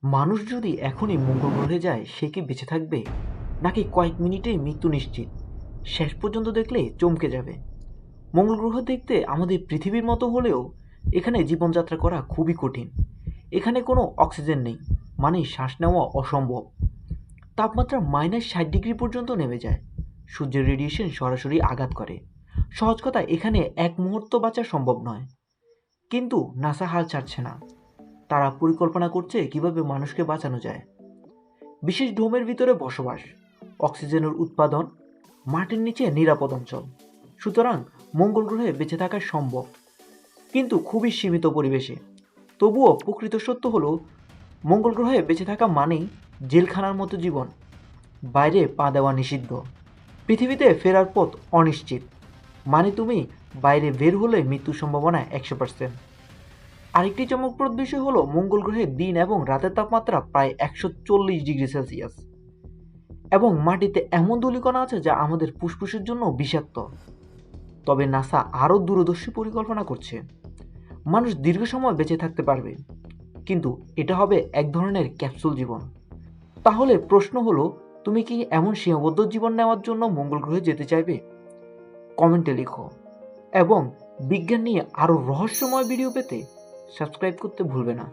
মানুষ যদি এখনই মঙ্গল গ্রহে যায় সে কি বেঁচে থাকবে, নাকি কয়েক মিনিটেই মৃত্যু নিশ্চিত? শেষ পর্যন্ত দেখলে চমকে যাবে। মঙ্গল গ্রহ দেখতে আমাদের পৃথিবীর মতো হলেও এখানে জীবনযাত্রা করা খুবই কঠিন। এখানে কোনো অক্সিজেন নেই, মানে শ্বাস নেওয়া অসম্ভব। তাপমাত্রা -60 ডিগ্রি পর্যন্ত নেমে যায়। সূর্যের রেডিয়েশন সরাসরি আঘাত করে। সহজ কথা, এখানে এক মুহূর্ত বাঁচা সম্ভব নয়। কিন্তু নাসা হাল ছাড়ছে না। তারা পরিকল্পনা করছে কিভাবে মানুষকে বাঁচানো যায়। বিশেষ ডোমের ভিতরে বসবাস, অক্সিজেনের উৎপাদন, মাটির নিচে নিরাপদ অঞ্চল। সুতরাং মঙ্গল গ্রহে বেঁচে থাকা সম্ভব, কিন্তু খুবই সীমিত পরিবেশে। তবুও প্রকৃত সত্য হলো, মঙ্গল গ্রহে বেঁচে থাকা মানেই জেলখানার মতো জীবন। বাইরে পা দেওয়া নিষিদ্ধ। পৃথিবীতে ফেরার পথ অনিশ্চিত, মানে তুমি বাইরে বের হলে মৃত্যুর সম্ভাবনা 100%। আরেকটি চমকপ্রদ বিষয় হলো, মঙ্গল গ্রহে দিন এবং রাতের তাপমাত্রা প্রায় 140 ডিগ্রি সেলসিয়াস, এবং মাটিতে এমন ধূলিকণা আছে যা আমাদের ফুসফুসের জন্য বিষাক্ত। তবে নাসা আরও দূরদর্শী পরিকল্পনা করছে। মানুষ দীর্ঘ সময় বেঁচে থাকতে পারবে, কিন্তু এটা হবে এক ধরনের ক্যাপসুল জীবন। তাহলে প্রশ্ন হলো, তুমি কি এমন সীমাবদ্ধ জীবন নেওয়ার জন্য মঙ্গল গ্রহে যেতে চাইবে? কমেন্টে লিখো। এবং বিজ্ঞান নিয়ে আরও রহস্যময় ভিডিও পেতে সাবস্ক্রাইব করতে ভুলবে না।